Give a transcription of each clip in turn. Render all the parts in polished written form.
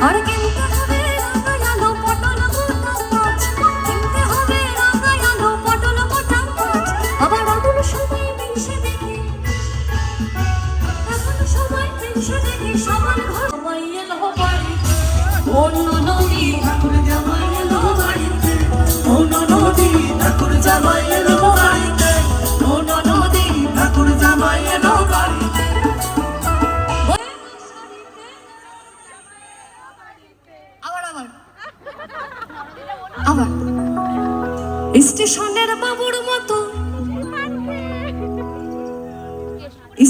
আর কিনতে হবে রাঙা আলো পটল গোটা মাছ, কিনতে হবে রাঙা আলো পটল গোটা মাছ। আবার এমন সময় মিশে দেখি, এমন সময় মিশে দেখি সবার ঘর জামাই এলো বাড়িতে, অন্য নদী ঠাকুর জামাই এলো বাড়িতে, অন্য নদী ঠাকুর জামাই এলো বাড়িতে, অন্য নদী ঠাকুর জামাই এলো বাড়িতে। আবার আবার আবার স্টেশনের বাবুর মতো,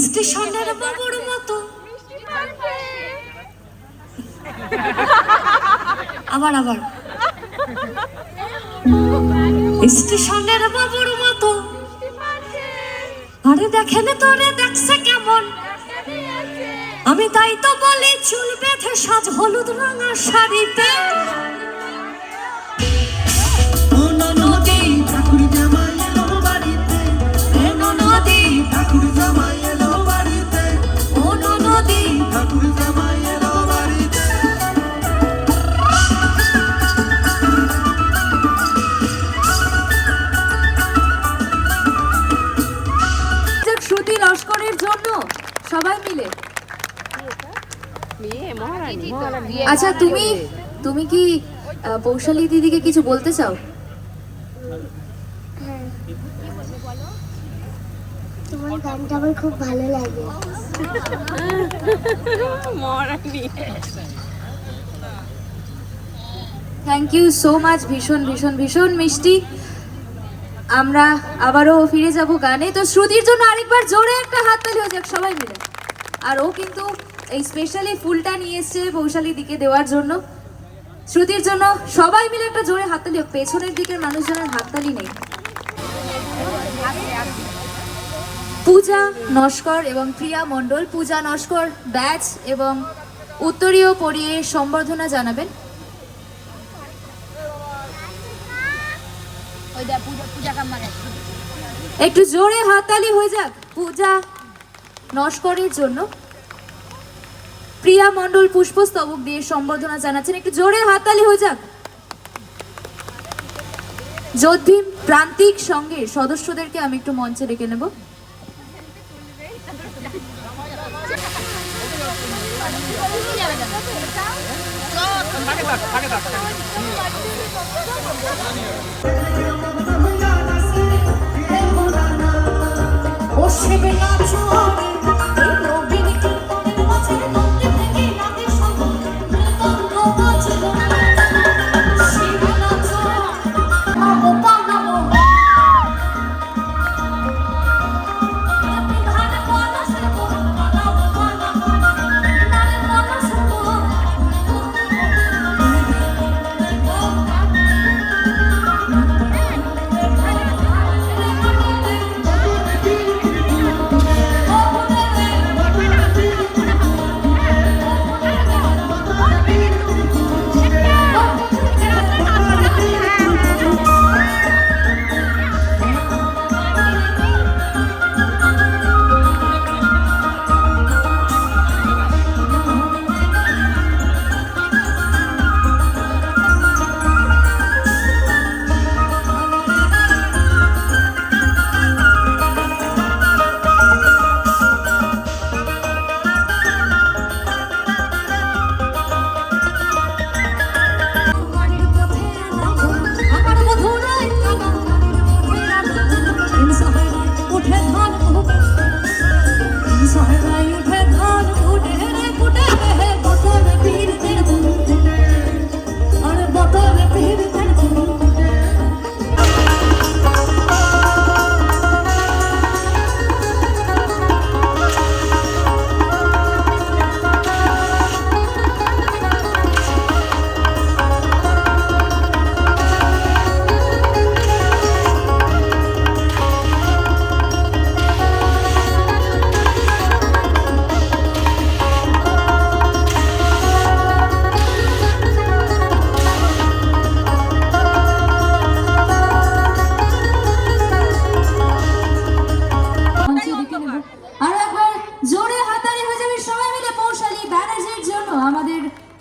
স্টেশনের বাবুর মতো। আবার আবার স্টেশনের বাবুর মতো। আরে দেখেন তোরে দেখছে কেমন, আমি তাই তো বলি চুল বেঁধে সাজ হলুদ রাঙা শাড়িতে। শ্রুতি লস্করের জন্য সবাই মিলে। আচ্ছা তুমি কি পৌশালী দিদিকে কিছু বলতে চাও? তোমার গানটা আমার খুব ভালো লাগে। থ্যাংক ইউ সো মাচ, ভীষণ ভীষণ ভীষণ মিষ্টি। আমরা আবারও ফিরে যাব গানে। তো শ্রুতির জন্য আরেকবার জোরে একটা হাততালি হয়ে যাক সবাই মিলে। আর ও কিন্তু এই স্পেশালি ফুলটা নিয়ে এসছে পৌশালী দিকে দেওয়ার জন্য। শ্রুতির জন্য সবাই মিলে একটা জোরে হাততালি হোক। পেছনের দিকের মানুষজনের হাততালি নেই। পূজা নস্কর এবং প্রিয়া মণ্ডল, পূজা নস্কর ব্যাচ এবং উত্তরীয় পরিয়ে সম্বর্ধনা জানাবেন। একটু জোরে হাততালি হয়ে যাক পূজা নস্করের জন্য। প্রিয়া মণ্ডল পুষ্পস্তবক দিয়ে সম্বর্ধনা জানাচ্ছেন, একটু জোরে হাততালি হয়ে যাক। যোদ্ধীম প্রান্তিক সংঘের সদস্যদেরকে আমি একটু মঞ্চে ডেকে নেব।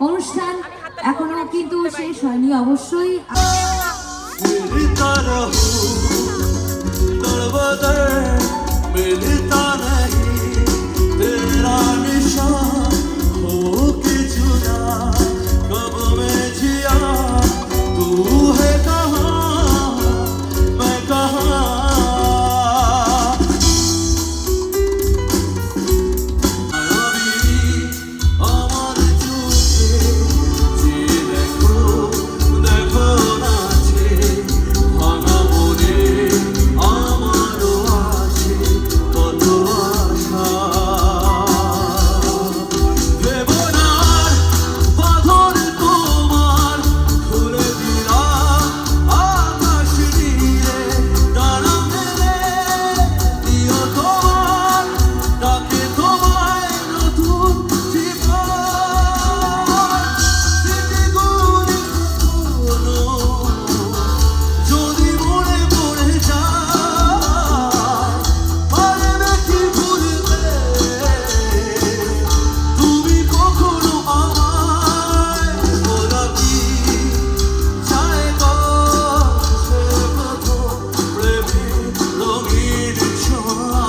অনুষ্ঠান এখনো কিন্তু শেষ হয়নি অবশ্যই। मिलता नहीं तेरा निशान हो के जुदा कब मैं जिया तू है कहाँ मैं कहाँ আমার চোখে যে দেখো দেখো নাচে ভাঙা মনে আমারও আছে কত আশা দেবনার বাঁধন তোমার খুলে দিলাম আকাশ দিয়ে ডানা মেলে দিও তোমার ডাকে তোমায় নতুন জীবন স্মৃতিগুলি কোনো যদি মনে পড়ে যায় পারবে কি ভুলতে তুমি কখনো আমায় বলা কি চায় গো সে প্রথম প্রেমে রঙিন ছোঁয়া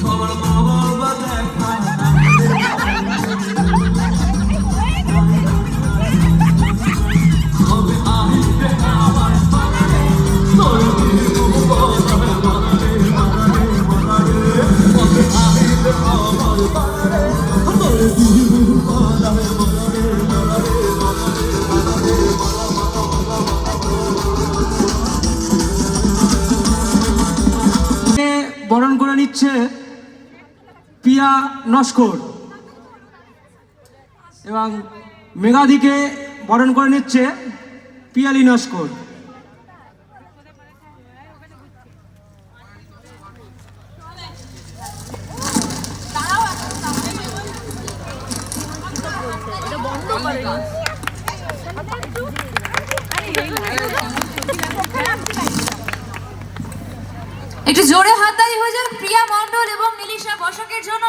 সবার মা বাবা দেখা হবে আহিবে আমার পালারে তোর দিল বদলে বদলে বদলে বদলে হবে আহিবে আমার পালারে তোর দিল বদলে বদলে বদলে বরণ করে নিচ্ছে পিয়া নস্কর এবং মেঘাদিকে বরণ করে নিচ্ছে পিয়ালি নস্কর। একটু জোরে হাততালি হয়ে যাক প্রিয়া মণ্ডল এবং নীলিশা বসাকের জন্য।